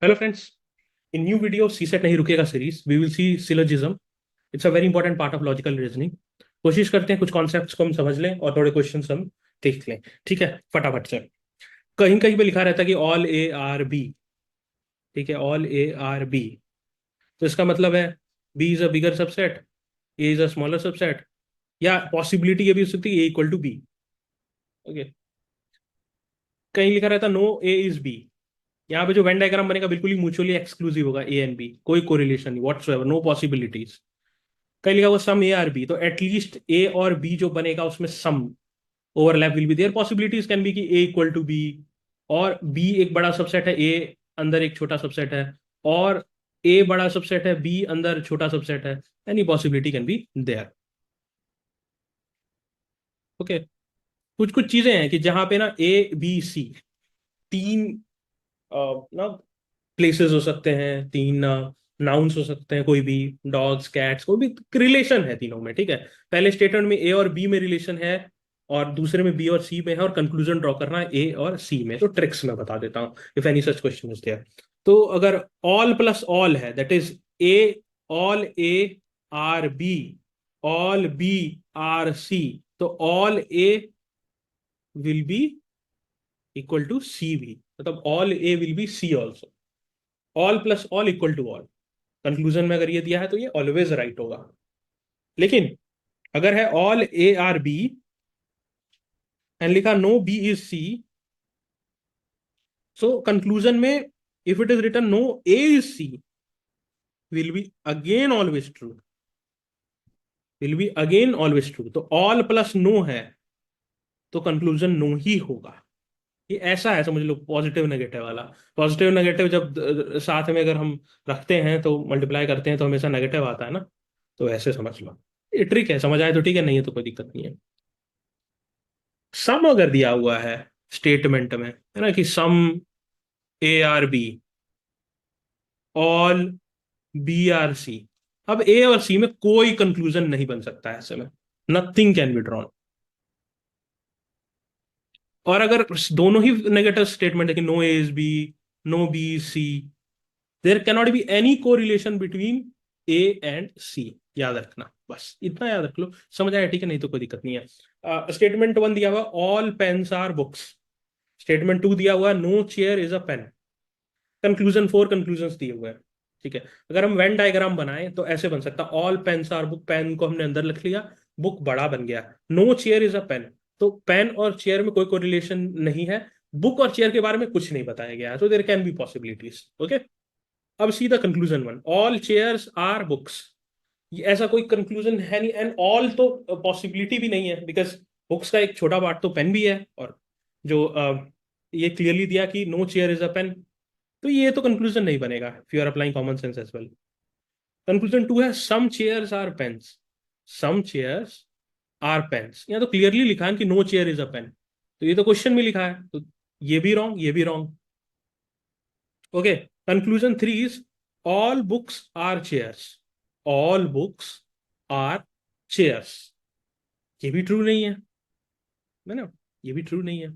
Hello friends, in new video CSET नहीं रुकेगा series we will see syllogism. It's a very important part of logical reasoning. कोशिश करते हैं कुछ concepts को हम समझ लें और थोड़े क्वेश्चंस हम देख लें। ठीक है, फटाफट से। कहीं कहीं पे लिखा रहता है कि ऑल ए आर बी। ठीक है, ऑल ए आर बी, तो इसका मतलब है b is a bigger subset, a is a smaller subset, या पॉसिबिलिटी ये भी हो सकती है a equal to b. Okay, कहीं लिखा रहता नो ए इज बी। यहाँ पे जो वेन डायग्राम बनेगा बिल्कुल ही म्यूचुअली एक्सक्लूसिव होगा, ए एंड बी, कोई कोरिलेशन नहीं, व्हाट्सोएवर, नो पॉसिबिलिटीज। कहीं लिखा हुआ सम ए आर बी, तो एटलीस्ट ए और बी जो बनेगा उसमें some overlap will be there. Possibilities can be कि ए इक्वल टू बी, और बी एक बड़ा सबसेट है, ए अंदर एक छोटा सबसेट है, और ए बड़ा सबसेट है, बी अंदर छोटा सबसेट है। Any possibility can be there. Okay, कुछ कुछ चीजें हैं कि जहां पे ना ए बी सी तीन ना प्लेसेस हो सकते हैं, तीन नाउन्स हो सकते हैं, कोई भी डॉग्स कैट्स, कोई भी रिलेशन है तीनों में। ठीक है, पहले स्टेटमेंट में ए और बी में रिलेशन है, और दूसरे में बी और सी में है, और कंक्लूजन ड्रॉ करना है ए और सी में। तो ट्रिक्स मैं बता देता हूँ if any such question is there. तो अगर ऑल प्लस ऑल है, that is A, all A are B, all B are C, तो all A will be equal to C भी, मतलब all A will be C also. All plus all equal to all, conclusion में अगर ये दिया है तो ये ऑलवेज राइट होगा। लेकिन अगर है all A are B and लिखा no B is C, so conclusion में if it is written no A is C will be again always true, will be again always true. तो all plus no है तो conclusion no ही होगा। ये ऐसा है, समझ लो, पॉजिटिव नेगेटिव वाला। पॉजिटिव नेगेटिव जब साथ में अगर हम रखते हैं तो मल्टीप्लाई करते हैं तो हमेशा नेगेटिव आता है ना, तो ऐसे समझ लो। ये ट्रिक है, समझ आए तो ठीक है, नहीं है तो कोई दिक्कत नहीं है। सम अगर दिया हुआ है स्टेटमेंट में, है ना, कि some A are B, all B are C, अब ए और सी में कोई कंक्लूजन नहीं बन सकता है ऐसे में, नथिंग कैन बी ड्रॉन। और अगर दोनों ही नेगेटिव स्टेटमेंट है कि no A is B, no B is C, there can not be any correlation between A and C. याद रखना, बस इतना याद रख लो, समझ आया ठीक है, नहीं तो कोई दिक्कत नहीं है। स्टेटमेंट वन दिया हुआ all pens are books, statement two दिया हुआ no chair is a pen, conclusion four conclusion दिए हुए हैं। ठीक है, अगर हम वेन डायग्राम बनाएं तो ऐसे बन सकता, all pens are book, pen को हमने अंदर लिख लिया, बुक बड़ा बन गया, no chair is a pen, तो पेन और चेयर में कोई कोरिलेशन नहीं है, बुक और चेयर के बारे में कुछ नहीं बताया गया, तो there can be possibilities. Okay, अब सीधा conclusion one, all chairs are books, ये ऐसा कोई कंक्लूजन है नहीं, एंड ऑल तो पॉसिबिलिटी भी नहीं है, बिकॉज बुक्स का एक छोटा पार्ट तो पेन भी है, और जो ये क्लियरली दिया कि no chair is a pen, तो ये तो कंक्लूजन नहीं बनेगा if you are applying common sense as well. Conclusion two है some chairs are pens, some chairs are pens, यहाँ तो क्लियरली लिखा है कि no chair is a pen, तो ये तो क्वेश्चन में लिखा है, तो ये भी रॉन्ग, ये भी wrong. Okay, conclusion three is all books are chairs, all books are chairs, ये भी ट्रू नहीं है ना, ये भी ट्रू नहीं है।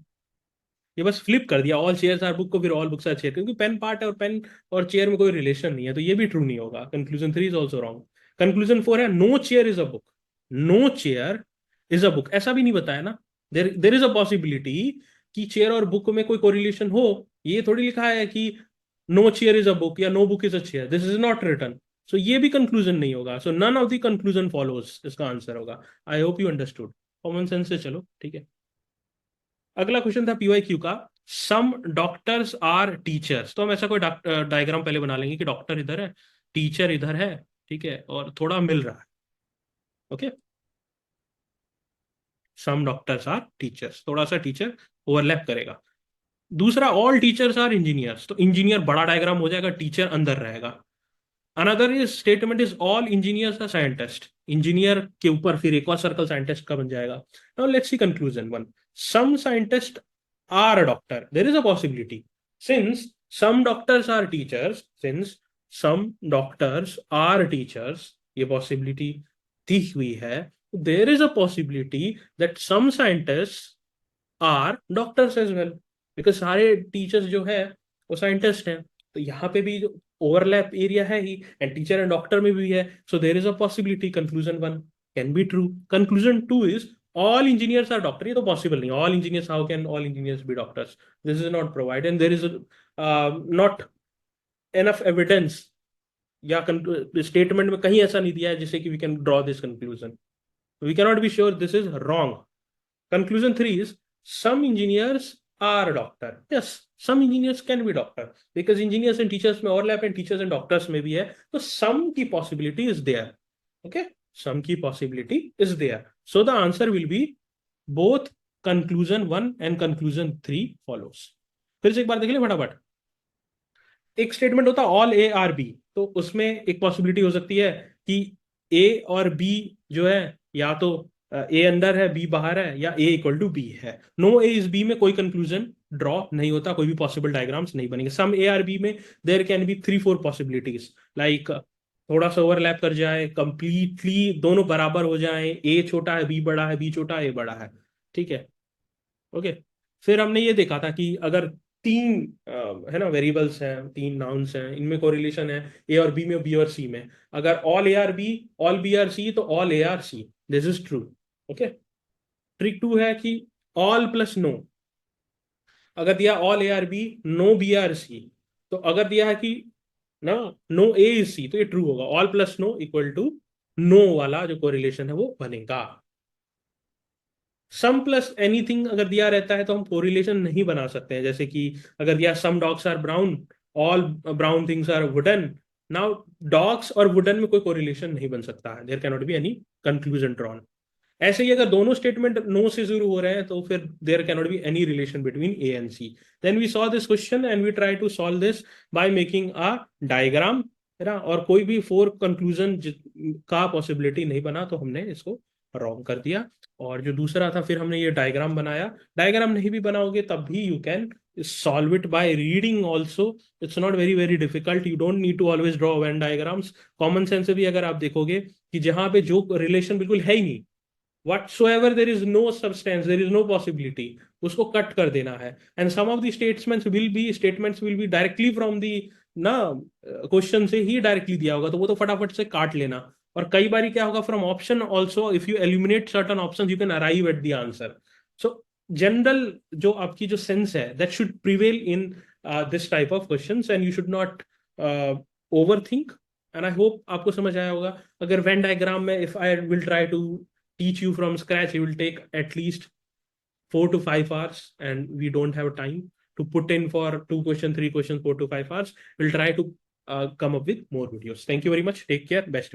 ये बस फ्लिप कर दिया ऑल चेयर्स आर बुक को, फिर ऑल बुक्स आर चेयर, क्योंकि पेन पार्ट है और पेन और चेयर में कोई रिलेशन नहीं है, तो ये भी ट्रू नहीं होगा। Conclusion three is also wrong. Conclusion four है no chair is a book, no chair is a book, ऐसा भी नहीं बताया ना, there there is a possibility कि चेयर और बुक में कोई कोरिलेशन हो, ये थोड़ी लिखा है कि no chair is a book या no book is a chair, this is not written, so ये भी कंक्लूजन नहीं होगा, so none of the conclusion follows, इसका आंसर होगा। I hope you understood, common sense से चलो, ठीक है। अगला क्वेश्चन था पीवाई क्यू का, सम डॉक्टर्स आर टीचर्स, तो हम ऐसा कोई डायग्राम पहले बना लेंगे कि डॉक्टर इधर है, टीचर इधर है, ठीक है, और थोड़ा मिल रहा है। Okay, some doctors are teachers, थोड़ा सा टीचर ओवरलैप करेगा। दूसरा ऑल टीचर्स आर इंजीनियर्स, तो इंजीनियर बड़ा डायग्राम हो जाएगा, टीचर अंदर रहेगा। Another is statement is all engineers are scientist, engineer के ऊपर फिर एक और सर्कल साइंटिस्ट का बन जाएगा। Now let's see conclusion one, some scientist are a doctor, there is a possibility, since some doctors are teachers, since some doctors are teachers, ये possibility दी हुई है, there is a possibility that some scientists are doctors as well, because सारे teachers जो है वो scientist हैं, तो यहाँ पे भी जो ओवरलैप एरिया है ही, एंड टीचर एंड डॉक्टर में भी है, so there is a possibility conclusion 1 can be true. Conclusion 2 is all engineers are doctor, ये तो पॉसिबल नहीं, all engineers, how can all engineers be doctors, this is not provide, and there is not enough evidence, या statement में कहीं ऐसा नहीं दिया है जिससे कि we can draw this conclusion, we cannot be sure this is wrong. Conclusion 3 is some engineers are doctor. Yes, some engineers can be doctor because engineers and teachers में overlap and teachers and doctors में भी है, तो some की possibility is there. Okay, some की possibility is there. So the answer will be both conclusion 1 and conclusion 3 follows. फिर से एक बार देख ले फटाफट। एक स्टेटमेंट होता है ऑल ए आर बी, तो उसमें एक पॉसिबिलिटी हो सकती है कि ए और बी जो है, या तो ए अंदर है बी बाहर है, या ए इक्वल टू बी है। नो ए इज बी में कोई कंक्लूजन ड्रॉ नहीं होता, कोई भी पॉसिबल डायग्राम्स नहीं बनेंगे। सम ए आर बी में there can be 3-4 possibilities, like थोड़ा सा ओवरलैप कर जाए, कंप्लीटली दोनों बराबर हो जाए, ए छोटा है बी बड़ा है, बी छोटा है ए बड़ा है, ठीक है। ओके, फिर हमने ये देखा था कि अगर तीन है ना वेरिएबल्स हैं, तीन नाउन्स हैं, इनमें कोरिलेशन है ए और बी में, बी और सी में, अगर all A are B all B are C, तो all A are C, this is true. Okay, trick 2 है कि ऑल प्लस नो, अगर दिया all A are B no B are C, तो अगर दिया है कि ना नो ए इज सी, तो ये ट्रू होगा, all plus no equal to no वाला जो कोरिलेशन है वो बनेगा। सम प्लस एनीथिंग अगर दिया रहता है तो हम कोरिलेशन नहीं बना सकते हैं, जैसे कि अगर दिया some dogs are brown, all brown things are wooden, now dogs और वुडन में कोई कोरिलेशन नहीं बन सकता है, there can not be any conclusion drawn. ऐसे ही अगर दोनों स्टेटमेंट नो से शुरू हो रहे हैं तो फिर there can not be any relation between A and c. Then we saw this question and we try to solve this by making a diagram, है ना, और कोई भी 4 कंक्लूजन का पॉसिबिलिटी नहीं बना तो हमने इसको रॉन्ग कर दिया। और जो दूसरा था फिर हमने ये डायग्राम बनाया, डायग्राम नहीं भी बनाओगे तब भी you can solve it by reading also, it's not very very difficult, you don't need to always draw Venn diagrams। Common sense से भी अगर आप देखोगे कि जहां पे जो रिलेशन बिल्कुल है ही नहीं, whatsoever there is no substance, there is no possibility, उसको कट कर देना है। and some of the statements will be directly from the ना क्वेश्चन से ही डायरेक्टली दिया होगा, तो वो तो फटाफट से काट लेना। और कई बार क्या होगा, from option also if you eliminate certain option you can arrive at the answer. So general जो आपकी जो सेंस है that should prevail in this type of questions, and you should not over think. And I hope आपको समझ आया होगा। अगर when diagram में if I will try to teach you from scratch, it will take at least 4 to 5 hours, and we don't have time to put in for 2 questions, 3 questions, 4 to 5 hours. We'll try to come up with more videos. Thank you very much. Take care. Best.